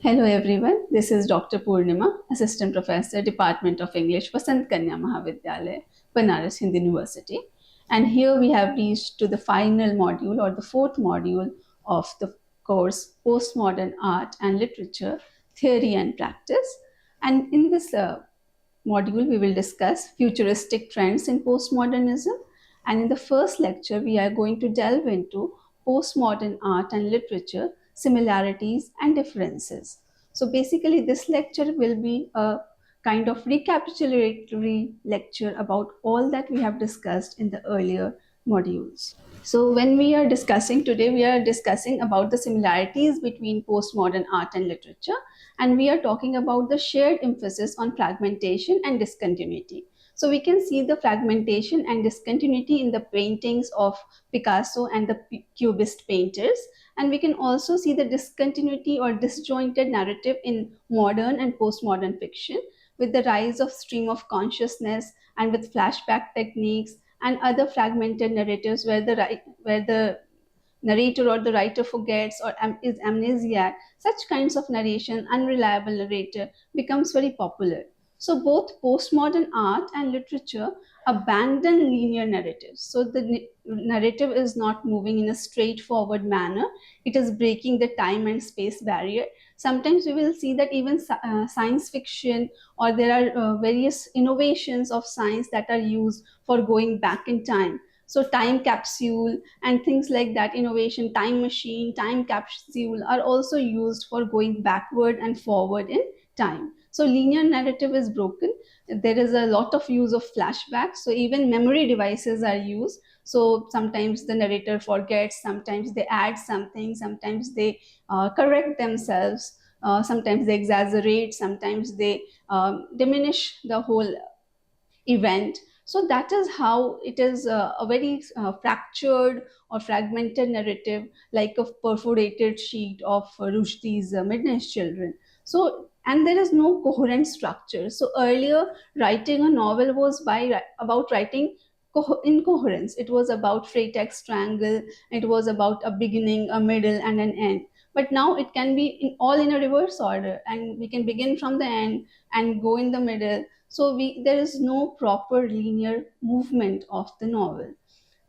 Hello everyone, this is Dr. Purnima, Assistant Professor, Department of English, Vasant Kanya Mahavidyalaya, Banaras Hindu University. And here we have reached to the final module or the fourth module of the course Postmodern Art and Literature, Theory and Practice. And in this module, we will discuss futuristic trends in postmodernism. And in the first lecture, we are going to delve into postmodern art and literature, similarities and differences. So basically, this lecture will be a kind of recapitulatory lecture about all that we have discussed in the earlier modules. So when we are discussing today, we are discussing about the similarities between postmodern art and literature, and we are talking about the shared emphasis on fragmentation and discontinuity. So we can see the fragmentation and discontinuity in the paintings of Picasso and the Cubist painters, and we can also see the discontinuity or disjointed narrative in modern and postmodern fiction with the rise of stream of consciousness and with flashback techniques and other fragmented narratives where the narrator or the writer forgets or is amnesiac. Such kinds of narration, unreliable narrator, becomes very popular. So both postmodern art and literature abandon linear narratives. So the narrative is not moving in a straightforward manner. It is breaking the time and space barrier. Sometimes we will see that even science fiction, or there are various innovations of science that are used for going back in time. So time capsule and things like that, innovation, time machine, time capsule are also used for going backward and forward in time. So linear narrative is broken. There is a lot of use of flashbacks. So even memory devices are used. So sometimes the narrator forgets, sometimes they add something, sometimes they correct themselves, sometimes they exaggerate, sometimes they diminish the whole event. So that is how it is a very fractured or fragmented narrative, like a perforated sheet of Rushdie's Midnight Children. So, and there is no coherent structure. So earlier, writing a novel was about writing incoherence. It was about free text triangle. It was about a beginning, a middle, and an end. But now it can be all in a reverse order, and we can begin from the end and go in the middle. So there is no proper linear movement of the novel.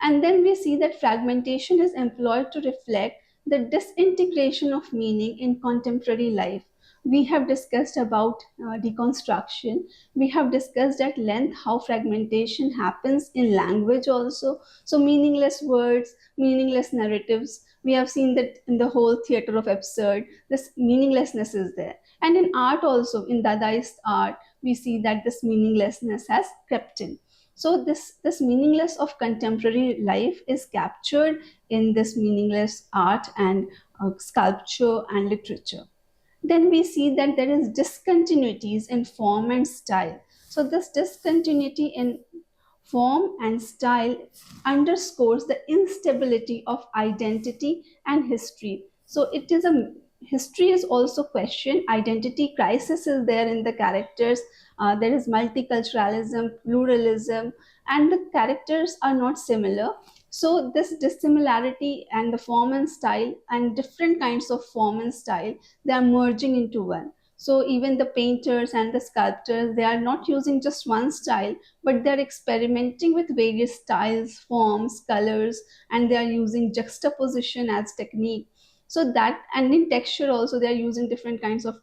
And then we see that fragmentation is employed to reflect the disintegration of meaning in contemporary life. We have discussed about deconstruction. We have discussed at length how fragmentation happens in language also. So meaningless words, meaningless narratives. We have seen that in the whole theater of absurd, this meaninglessness is there. And in art also, in Dadaist art, we see that this meaninglessness has crept in. So this meaningless of contemporary life is captured in this meaningless art and sculpture and literature. Then we see that there is discontinuities in form and style. So this discontinuity in form and style underscores the instability of identity and history. So it is a history is also questioned. Identity crisis is there in the characters. There is multiculturalism, pluralism, and the characters are not similar. So this dissimilarity and the form and style and different kinds of form and style, they are merging into one. So even the painters and the sculptors, they are not using just one style, but they're experimenting with various styles, forms, colors, and they are using juxtaposition as technique. So that, and in texture also, they are using different kinds of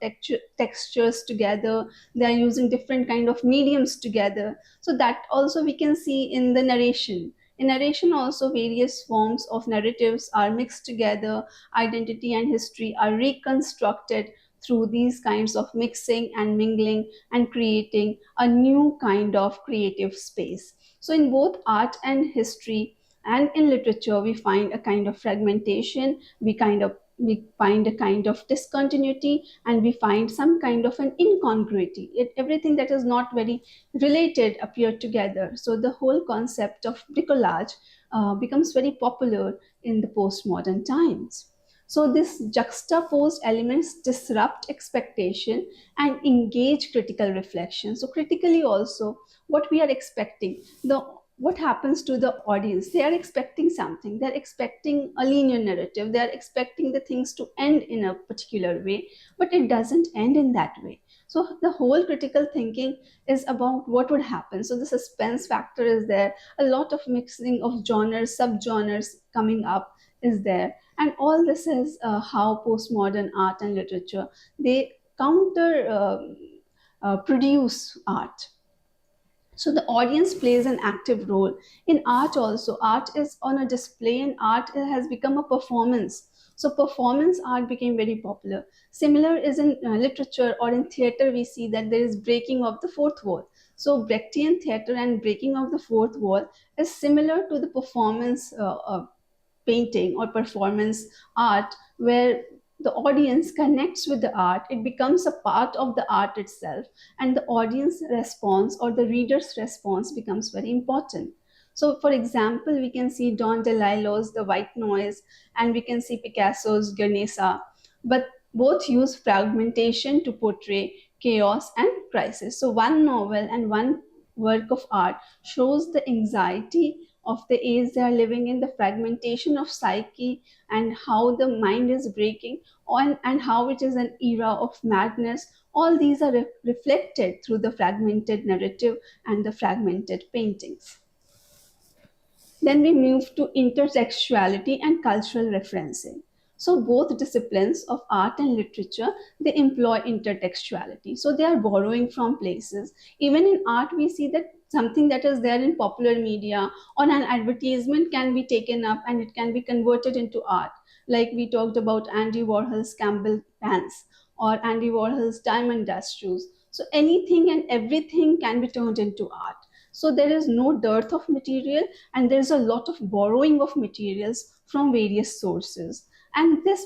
textures together. They are using different kind of mediums together. So that also we can see in the narration. In narration also, various forms of narratives are mixed together. Identity and history are reconstructed through these kinds of mixing and mingling and creating a new kind of creative space. So in both art and history and in literature, we find a kind of fragmentation, we find a kind of discontinuity, and we find some kind of an incongruity. Everything that is not very related appear together. So the whole concept of bricolage becomes very popular in the postmodern times. So these juxtaposed elements disrupt expectation and engage critical reflection. So critically also, what we are expecting, the what happens to the audience? They are expecting something. They're expecting a linear narrative. They're expecting the things to end in a particular way, but it doesn't end in that way. So the whole critical thinking is about what would happen. So the suspense factor is there. A lot of mixing of genres, subgenres coming up is there, and all this is how postmodern art and literature, they counter produce art. So the audience plays an active role in art also. Art is on a display, and art has become a performance. So performance art became very popular. Similar is in literature or in theater, we see that there is breaking of the fourth wall. So Brechtian theater and breaking of the fourth wall is similar to the performance painting or performance art, where the audience connects with the art. It becomes a part of the art itself, and the audience response or the reader's response becomes very important. So for example, we can see Don DeLillo's The White Noise, and we can see Picasso's Guernica, but both use fragmentation to portray chaos and crisis. So one novel and one work of art shows the anxiety of the age they are living in, the fragmentation of psyche, and how the mind is breaking on, and how it is an era of madness. All these are reflected through the fragmented narrative and the fragmented paintings. Then we move to intertextuality and cultural referencing. So both disciplines of art and literature, they employ intertextuality. So they are borrowing from places. Even in art, we see that something that is there in popular media or an advertisement can be taken up and it can be converted into art. Like we talked about Andy Warhol's Campbell pants or Andy Warhol's diamond dust shoes. So anything and everything can be turned into art. So there is no dearth of material, and there's a lot of borrowing of materials from various sources. And this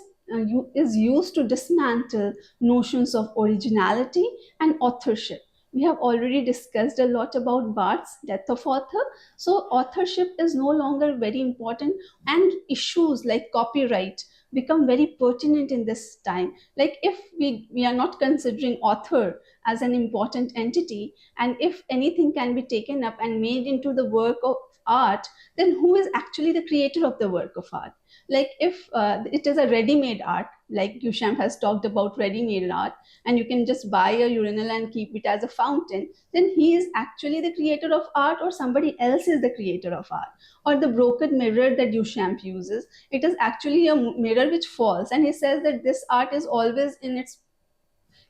is used to dismantle notions of originality and authorship. We have already discussed a lot about Barth's Death of Author. So authorship is no longer very important, and issues like copyright become very pertinent in this time. Like if we are not considering author as an important entity, and if anything can be taken up and made into the work of art, then who is actually the creator of the work of art? Like if it is a ready-made art, like Duchamp has talked about ready-made art, and you can just buy a urinal and keep it as a fountain, then he is actually the creator of art, or somebody else is the creator of art. Or the broken mirror that Duchamp uses, it is actually a mirror which falls, and he says that this art is always in its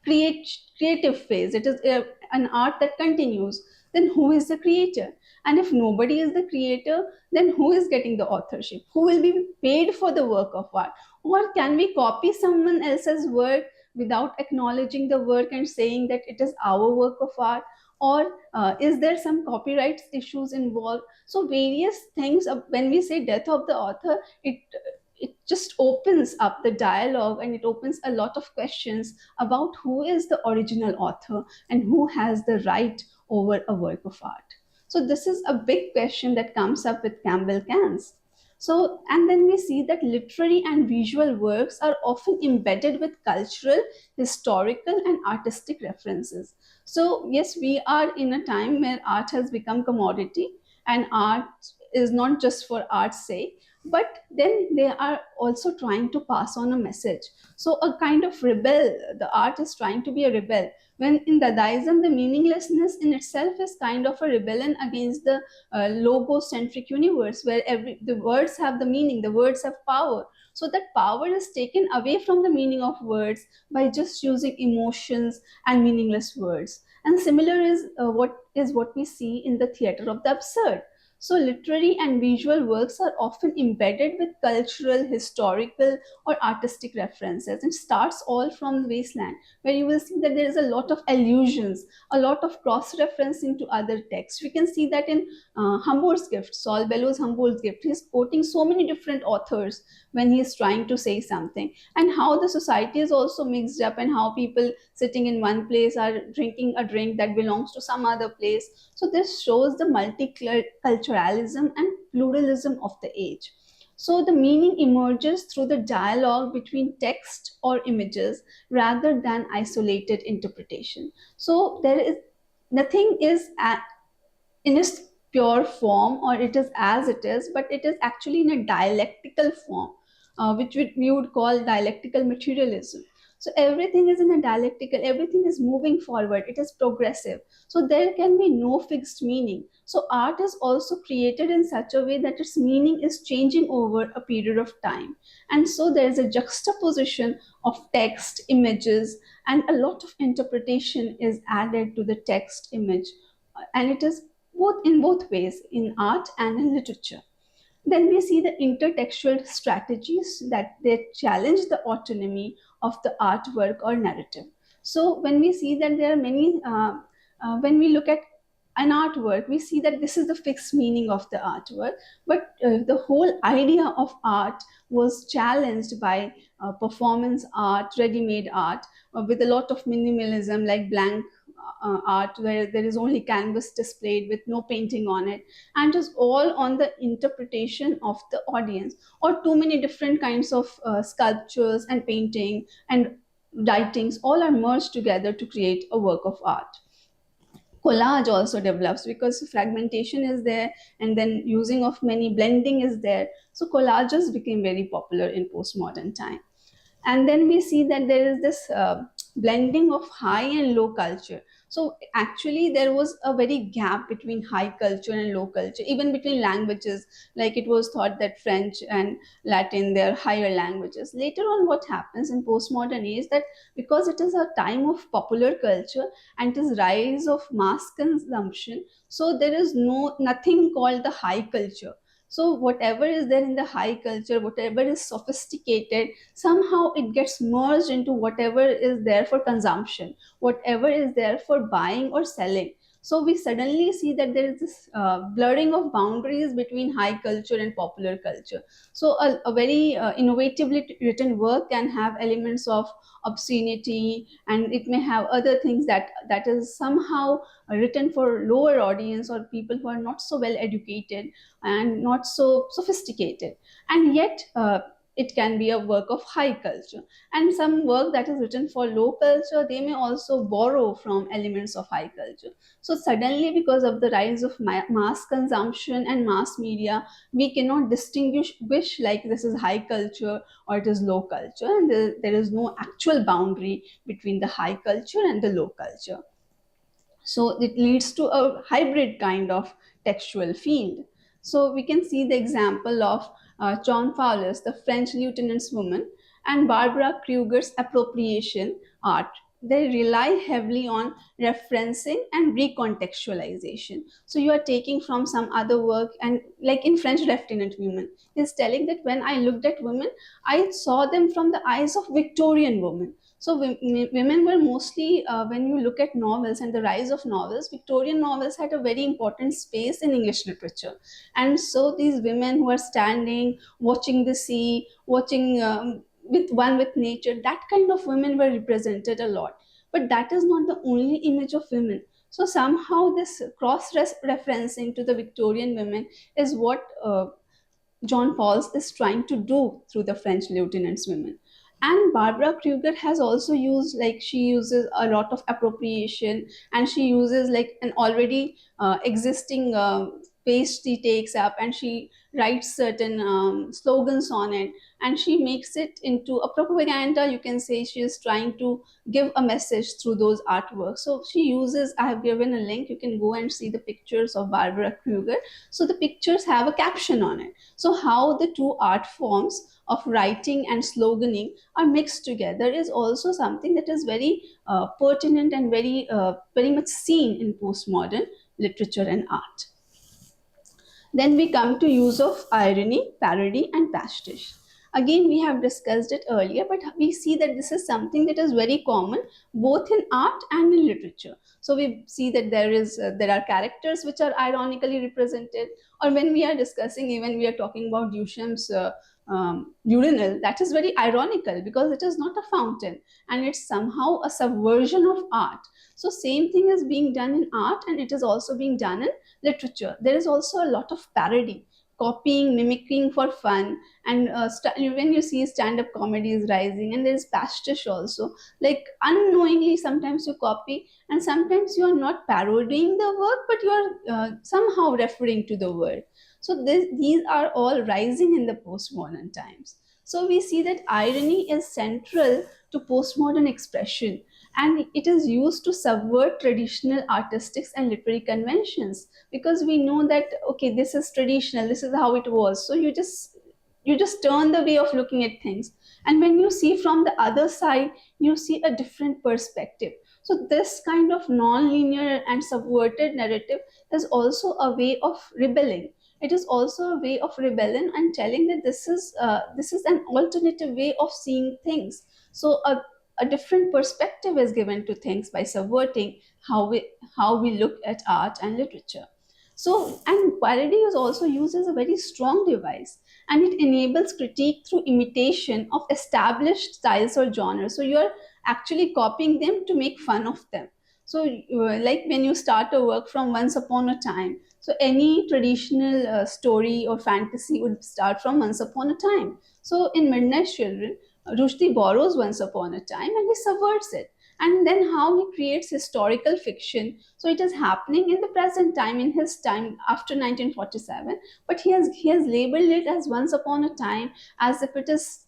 creative phase. It is an art that continues. Then who is the creator? And if nobody is the creator, then who is getting the authorship? Who will be paid for the work of art? Or can we copy someone else's work without acknowledging the work and saying that it is our work of art? Or is there some copyright issues involved? So various things. When we say death of the author, it just opens up the dialogue, and it opens a lot of questions about who is the original author and who has the right over a work of art. So this is a big question that comes up with Campbell Cans. So, and then we see that literary and visual works are often embedded with cultural, historical, and artistic references. So yes, we are in a time where art has become commodity, and art is not just for art's sake, but then they are also trying to pass on a message. So a kind of rebel, the art is trying to be a rebel, when in Dadaism the meaninglessness in itself is kind of a rebellion against the logocentric universe, where the words have the meaning, the words have power. So that power is taken away from the meaning of words by just using emotions and meaningless words. And similar is what we see in the theater of the absurd. So literary and visual works are often embedded with cultural, historical, or artistic references, and starts all from the wasteland, where you will see that there is a lot of allusions, a lot of cross-referencing to other texts. We can see that in Humboldt's Gift, Saul Bellow's Humboldt's Gift. He's quoting so many different authors when he is trying to say something, and how the society is also mixed up, and how people sitting in one place are drinking a drink that belongs to some other place. So this shows the multiculturalism and pluralism of the age. So the meaning emerges through the dialogue between text or images rather than isolated interpretation. So there is nothing is pure form, or it is as it is, but it is actually in a dialectical form, which we would call dialectical materialism. So everything is in a dialectical, everything is moving forward, it is progressive. So there can be no fixed meaning. So art is also created in such a way that its meaning is changing over a period of time. And so there is a juxtaposition of text, images, and a lot of interpretation is added to the text image. And it is both in both ways, in art and in literature. Then we see the intertextual strategies that they challenge the autonomy of the artwork or narrative. So when we see that there are many, when we look at an artwork, we see that this is the fixed meaning of the artwork, but the whole idea of art was challenged by performance art, ready-made art, with a lot of minimalism, like blank art, where there is only canvas displayed with no painting on it, and it is all on the interpretation of the audience, or too many different kinds of sculptures and painting and writings all are merged together to create a work of art. Collage also develops because fragmentation is there, and then using of many blending is there. So collages became very popular in postmodern time. And then we see that there is this blending of high and low culture. So actually there was a very gap between high culture and low culture, even between languages. Like it was thought that French and Latin, they're higher languages. Later on, what happens in postmodern is that because it is a time of popular culture and it is rise of mass consumption, so there is nothing called the high culture. So whatever is there in the high culture, whatever is sophisticated, somehow it gets merged into whatever is there for consumption, whatever is there for buying or selling. So we suddenly see that there is this blurring of boundaries between high culture and popular culture. So a very innovatively written work can have elements of obscenity, and it may have other things that is somehow written for lower audience or people who are not so well educated and not so sophisticated. And yet it can be a work of high culture. And some work that is written for low culture, they may also borrow from elements of high culture. So suddenly, because of the rise of mass consumption and mass media, we cannot distinguish which, like, this is high culture or it is low culture, and there is no actual boundary between the high culture and the low culture. So it leads to a hybrid kind of textual field. So we can see the example of John Fowler's The French Lieutenant's Woman and Barbara Kruger's appropriation art. They rely heavily on referencing and recontextualization. So you are taking from some other work, and like in French Lieutenant Woman, he's telling that when I looked at women, I saw them from the eyes of Victorian women. So women were mostly, when you look at novels and the rise of novels, Victorian novels had a very important space in English literature. And so these women who are standing, watching the sea, watching with nature, that kind of women were represented a lot. But that is not the only image of women. So somehow this cross referencing to the Victorian women is what John Pauls is trying to do through the French Lieutenant's Women. And Barbara Kruger has also used, like, she uses a lot of appropriation, and she uses like an already existing page she takes up, and she writes certain slogans on it, and she makes it into a propaganda. You can say she is trying to give a message through those artworks. So she uses, I have given a link, you can go and see the pictures of Barbara Kruger. So the pictures have a caption on it. So how the two art forms of writing and sloganing are mixed together is also something that is very pertinent and very much seen in postmodern literature and art. Then we come to use of irony, parody, and pastiche. Again, we have discussed it earlier, but we see that this is something that is very common both in art and in literature. So we see that there are characters which are ironically represented, or when we are discussing, even we are talking about Duchamp's urinal, that is very ironical because it is not a fountain, and it's somehow a subversion of art. So same thing is being done in art, and it is also being done in literature. There is also a lot of parody. copying, mimicking for fun. And when you see stand-up comedy is rising, and there's pastiche also, like unknowingly sometimes you copy, and sometimes you are not parodying the work, but you are somehow referring to the word. So these are all rising in the postmodern times. So we see that irony is central to postmodern expression, and it is used to subvert traditional artistic and literary conventions, because we know that okay, this is traditional, this is how it was, so you just turn the way of looking at things, and when you see from the other side, you see a different perspective. So this kind of non-linear and subverted narrative is also a way of rebelling. It is also a way of rebellion and telling that this is an alternative way of seeing things. So a different perspective is given to things by subverting how we look at art and literature. So, and parody is also used as a very strong device, and it enables critique through imitation of established styles or genres. So you're actually copying them to make fun of them. So like when you start a work from Once Upon a Time, so any traditional story or fantasy would start from Once Upon a Time. So in Midnight Children, Rushdie borrows Once Upon a Time and he subverts it. And then how he creates historical fiction. So it is happening in the present time, in his time after 1947, but he has labeled it as Once Upon a Time, as if it is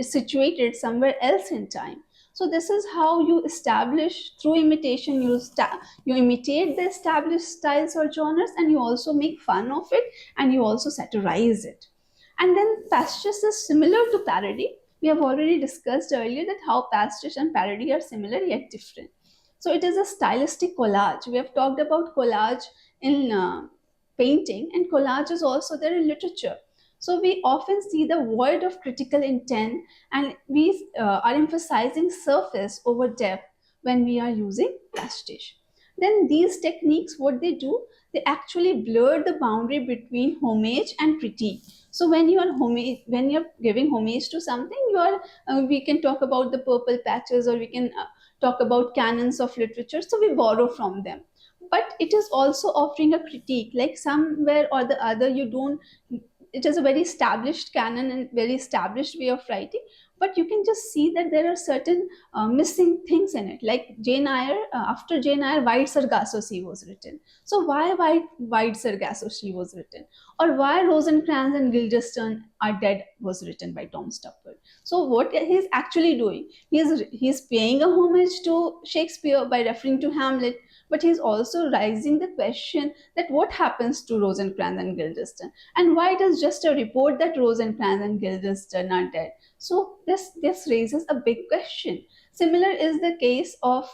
situated somewhere else in time. So this is how you establish through imitation. You imitate the established styles or genres, and you also make fun of it, and you also satirize it. And then pastiche is similar to parody. We have already discussed earlier that how pastiche and parody are similar yet different. So it is a stylistic collage. We have talked about collage in painting, and collage is also there in literature. So we often see the void of critical intent, and we are emphasizing surface over depth when we are using pastiche. Then these techniques, what they do, they actually blur the boundary between homage and critique. So when you're giving homage to something, we can talk about the purple patches, or we can talk about canons of literature. So we borrow from them, but it is also offering a critique, like somewhere or the other you don't. It is a very established canon and very established way of writing, but you can just see that there are certain missing things in it. Like Jane Eyre, after Jane Eyre, White Sargasso Sea was written. So why White Sargasso Sea was written, or why Rosencrantz and Guildenstern Are Dead was written by Tom Stoppard. So what he's actually doing, he's paying a homage to Shakespeare by referring to Hamlet, but he's also raising the question that what happens to Rosencrantz and Guildenstern, and why it is just a report that Rosencrantz and Guildenstern are dead. So this raises a big question. Similar is the case of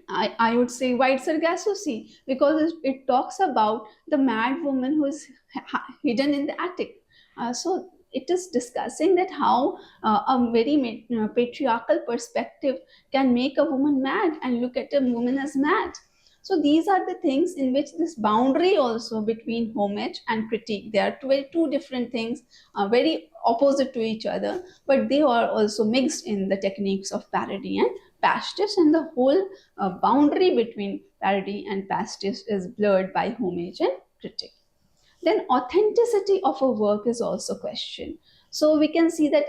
I would say White Sargasso Sea, because it talks about the mad woman who is hidden in the attic. So it is discussing that how a very patriarchal perspective can make a woman mad and look at a woman as mad. So these are the things in which this boundary also between homage and critique, they are two different things, very opposite to each other, but they are also mixed in the techniques of parody and pastiche, and the whole boundary between parody and pastiche is blurred by homage and critique. Then authenticity of a work is also questioned. So we can see that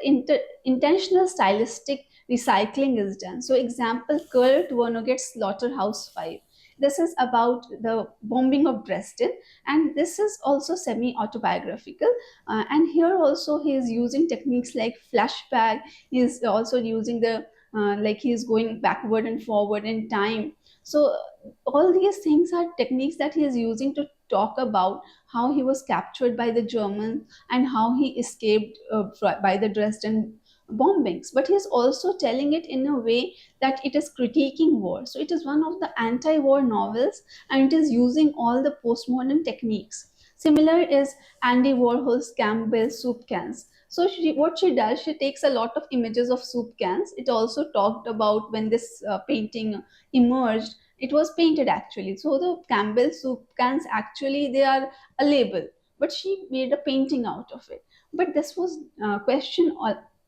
intentional stylistic recycling is done. So example, Kurt Vonnegut's Slaughterhouse-Five. This is about the bombing of Dresden, and this is also semi-autobiographical. And here also he is using techniques like flashback. He is also using the like he is going backward and forward in time. So all these things are techniques that he is using to talk about how he was captured by the Germans and how he escaped by the Dresden bombings. But he is also telling it in a way that it is critiquing war. So it is one of the anti-war novels, and it is using all the postmodern techniques. Similar is Andy Warhol's Campbell soup cans. So what she does, she takes a lot of images of soup cans. It also talked about when this painting emerged, it was painted actually. So the Campbell soup cans, actually they are a label, but she made a painting out of it. But this was a question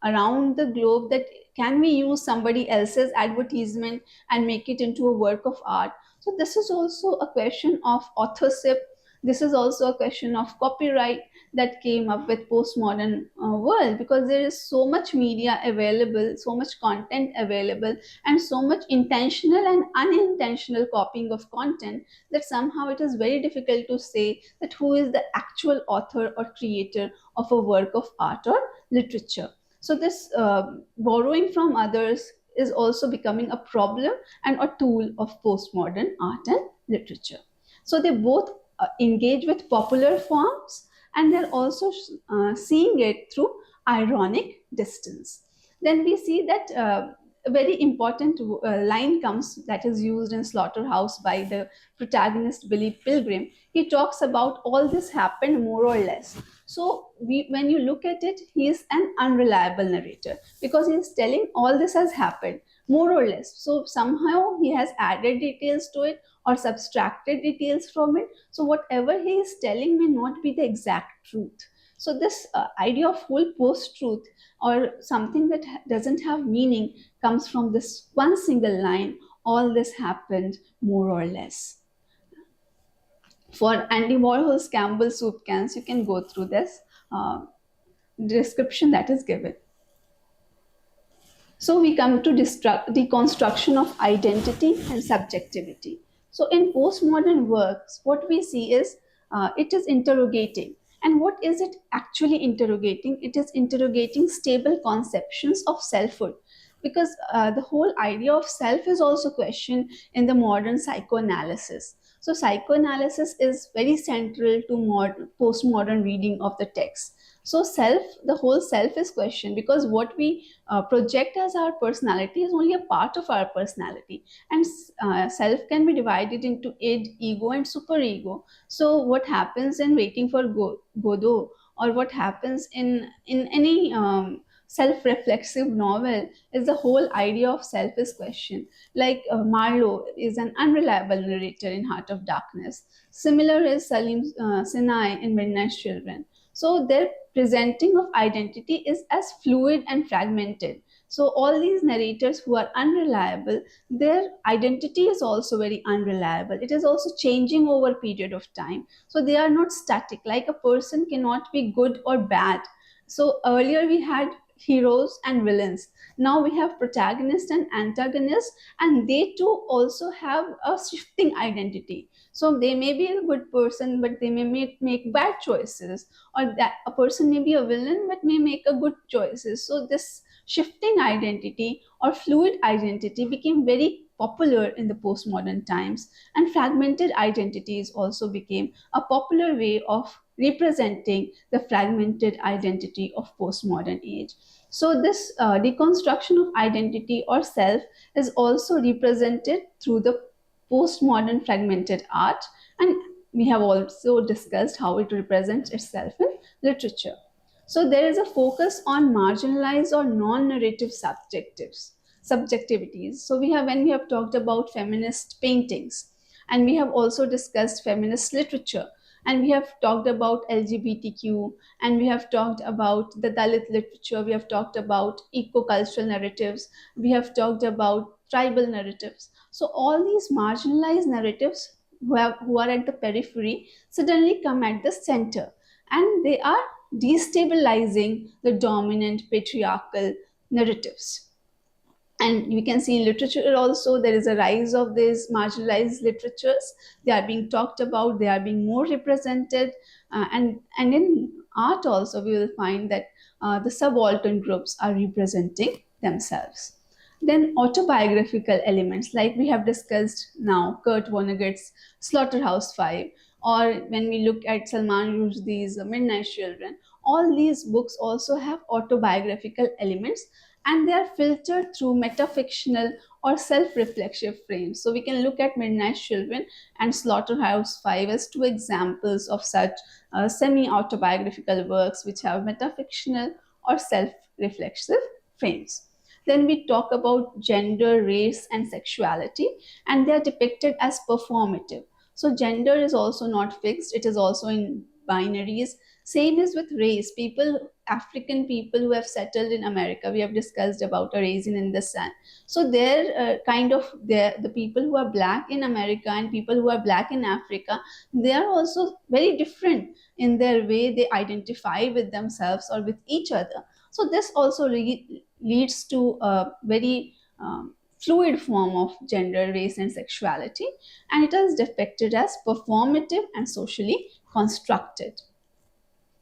around the globe, that can we use somebody else's advertisement and make it into a work of art. So this is also a question of authorship, This is also a question of copyright that came up with postmodern world, because there is so much media available, so much content available, and so much intentional and unintentional copying of content, that somehow it is very difficult to say that who is the actual author or creator of a work of art or literature. So this borrowing from others is also becoming a problem and a tool of postmodern art and literature. So they both engage with popular forms, and they're also seeing it through ironic distance. Then we see that a very important line comes that is used in Slaughterhouse by the protagonist Billy Pilgrim. He talks about all this happened more or less. So when you look at it, he is an unreliable narrator, because he is telling all this has happened more or less. So somehow he has added details to it or subtracted details from it. So whatever he is telling may not be the exact truth. So this idea of full post-truth, or something that doesn't have meaning, comes from this one single line: all this happened more or less. For Andy Warhol's Campbell soup cans, you can go through this description that is given. So we come to deconstruction of identity and subjectivity. So in postmodern works, what we see is it is interrogating. And what is it actually interrogating? It is interrogating stable conceptions of selfhood, because the whole idea of self is also questioned in the modern psychoanalysis. So psychoanalysis is very central to postmodern reading of the text. So self, the whole self is questioned, because what we project as our personality is only a part of our personality, and self can be divided into id, ego, and superego. So what happens in Waiting for Godot, or what happens in any self-reflexive novel, is the whole idea of self is questioned. Like Marlowe is an unreliable narrator in Heart of Darkness. Similar is Salim Sinai in Midnight Children. So their presenting of identity is as fluid and fragmented. So all these narrators who are unreliable, their identity is also very unreliable. It is also changing over a period of time. So they are not static. Like a person cannot be good or bad. So earlier we had heroes and villains. Now we have protagonists and antagonists, and they too also have a shifting identity. So they may be a good person, but they may make bad choices, or that a person may be a villain but may make a good choices. So this shifting identity or fluid identity became very popular in the postmodern times, and fragmented identities also became a popular way of representing the fragmented identity of postmodern age. So this deconstruction of identity or self is also represented through the postmodern fragmented art, and we have also discussed how it represents itself in literature. So there is a focus on marginalized or non-narrative subjectivities. So when we have talked about feminist paintings, and we have also discussed feminist literature, and we have talked about LGBTQ, and we have talked about the Dalit literature, we have talked about eco-cultural narratives, we have talked about tribal narratives. So all these marginalized narratives who are at the periphery suddenly come at the center, and they are destabilizing the dominant patriarchal narratives. And you can see in literature also there is a rise of these marginalized literatures. They are being talked about, they are being more represented, and in art also we will find that the subaltern groups are representing themselves. Then autobiographical elements, like we have discussed now, Kurt Vonnegut's Slaughterhouse-Five, or when we look at Salman Rushdie's Midnight Children, all these books also have autobiographical elements, and they are filtered through metafictional or self-reflexive frames. So we can look at Midnight Children and Slaughterhouse-Five as two examples of such semi-autobiographical works which have metafictional or self-reflexive frames. Then we talk about gender, race, and sexuality, and they are depicted as performative. So gender is also not fixed, it is also in binaries. Same is with race. People, African people who have settled in America, we have discussed about a raisin in the sun. So they're the people who are black in America and people who are black in Africa, they are also very different in their way they identify with themselves or with each other. So this also leads to a very fluid form of gender, race, and sexuality, and it is depicted as performative and socially constructed.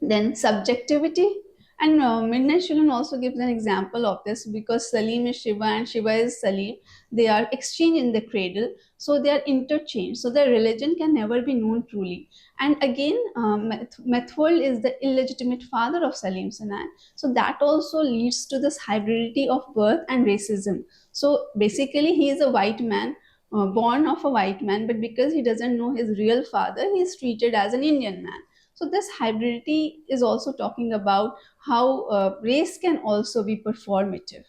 Then subjectivity, and Midnight Children also gives an example of this, because Salim is Shiva and Shiva is Salim. They are exchanged in the cradle, so they are interchanged. So their religion can never be known truly. And again, Methwold is the illegitimate father of Salim Sanan. So that also leads to this hybridity of birth and racism. So basically, he is a white man. Born of a white man, but because he doesn't know his real father, he is treated as an Indian man. So this hybridity is also talking about how race can also be performative.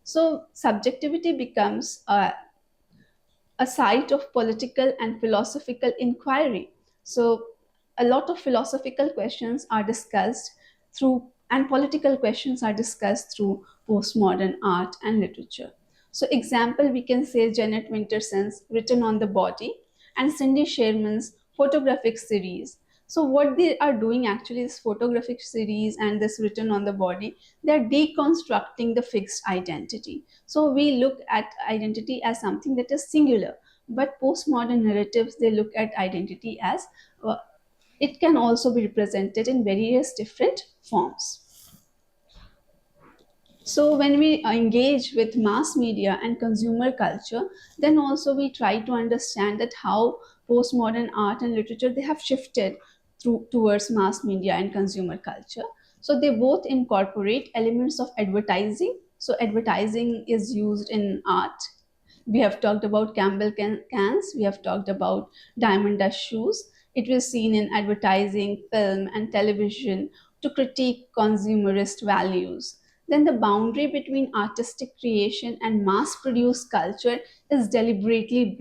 So subjectivity becomes a site of political and philosophical inquiry. So a lot of philosophical questions are discussed through, and political questions are discussed through postmodern art and literature. So example, we can say Janet Winterson's Written on the Body and Cindy Sherman's photographic series. So what they are doing actually is photographic series and this Written on the Body, they are deconstructing the fixed identity. So we look at identity as something that is singular, but postmodern narratives, they look at identity as it can also be represented in various different forms. So when we engage with mass media and consumer culture, then also we try to understand that how postmodern art and literature, they have shifted towards mass media and consumer culture. So they both incorporate elements of advertising. So advertising is used in art. We have talked about Campbell cans, we have talked about Diamond Dust shoes. It was seen in advertising, film, and television to critique consumerist values. Then the boundary between artistic creation and mass produced culture is deliberately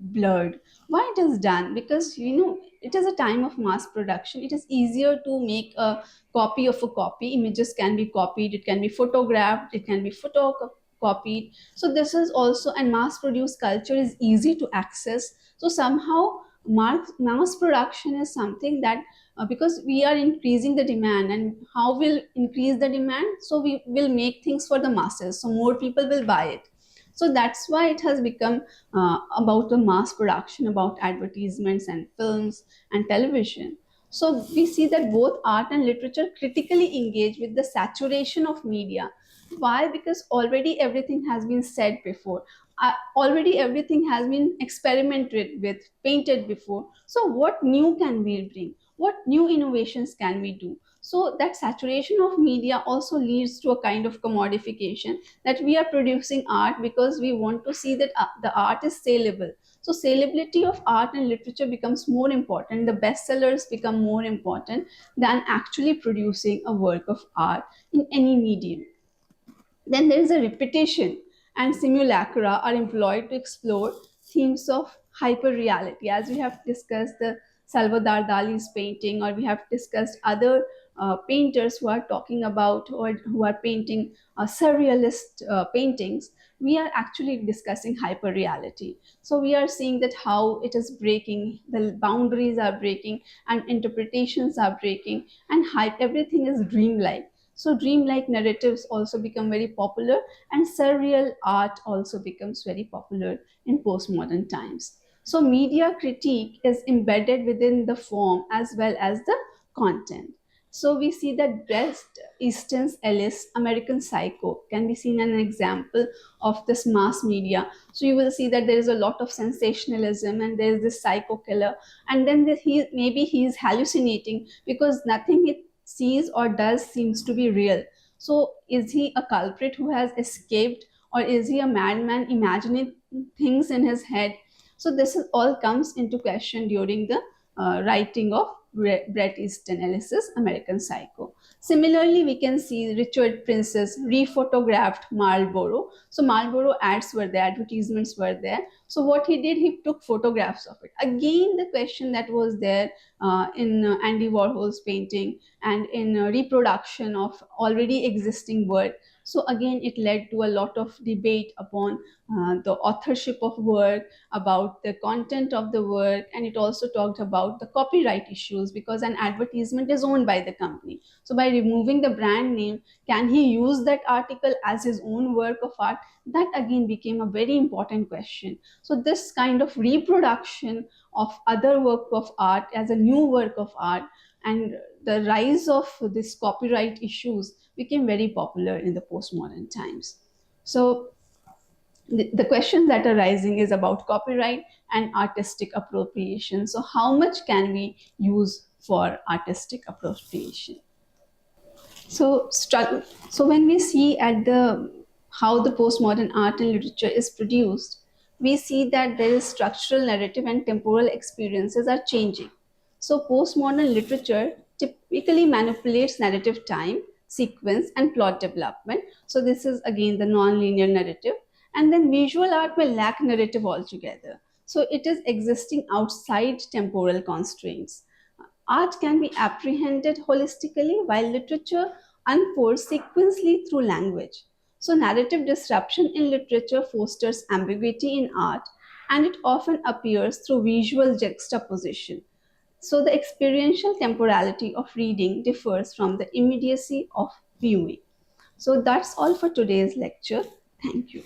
blurred. Why it is done? Because it is a time of mass production. It is easier to make a copy of a copy. Images can be copied, it can be photographed, it can be photocopied. So this is also, and mass produced culture is easy to access. So somehow mass production is something that because we are increasing the demand, and how will increase the demand, so we will make things for the masses, so more people will buy it. So that's why it has become about the mass production, about advertisements and films and television. So we see that both art and literature critically engage with the saturation of media. Why? Because already everything has been said before. Already everything has been experimented with, painted before. So what new can we bring? What new innovations can we do? So that saturation of media also leads to a kind of commodification, that we are producing art because we want to see that the art is saleable. So saleability of art and literature becomes more important. The bestsellers become more important than actually producing a work of art in any medium. Then there is a repetition, and simulacra are employed to explore themes of hyperreality, as we have discussed the Salvador Dali's painting, or we have discussed other painters who are talking about, or who are painting surrealist paintings. We are actually discussing hyperreality. So we are seeing that how it is breaking, the boundaries are breaking, and interpretations are breaking, and everything is dreamlike. So dreamlike narratives also become very popular, and surreal art also becomes very popular in postmodern times. So media critique is embedded within the form as well as the content. So we see that Bret Easton Ellis' American Psycho can be seen as an example of this mass media. So you will see that there is a lot of sensationalism, and there is this psycho killer, and then maybe he is hallucinating because nothing he sees or does seems to be real. So is he a culprit who has escaped, or is he a madman imagining things in his head? So this is all comes into question during the writing of Bret Easton Ellis's American Psycho. Similarly, we can see Richard Prince's rephotographed Marlboro. So Marlboro ads were there, advertisements were there. So what he did, he took photographs of it. Again, the question that was there in Andy Warhol's painting and in reproduction of already existing work. So again, it led to a lot of debate upon the authorship of work, about the content of the work, and it also talked about the copyright issues because an advertisement is owned by the company. So by removing the brand name, can he use that article as his own work of art? That again became a very important question. So this kind of reproduction of other work of art as a new work of art and the rise of this copyright issues became very popular in the postmodern times. So the questions that are rising is about copyright and artistic appropriation. So how much can we use for artistic appropriation? So when we see at the how the postmodern art and literature is produced, we see that there is structural narrative and temporal experiences are changing. So postmodern literature typically manipulates narrative time, sequence, and plot development. So this is again the non-linear narrative. And then visual art will lack narrative altogether. So it is existing outside temporal constraints. Art can be apprehended holistically, while literature unfolds sequentially through language. So, narrative disruption in literature fosters ambiguity in art, and it often appears through visual juxtaposition. So, the experiential temporality of reading differs from the immediacy of viewing. So, that's all for today's lecture. Thank you.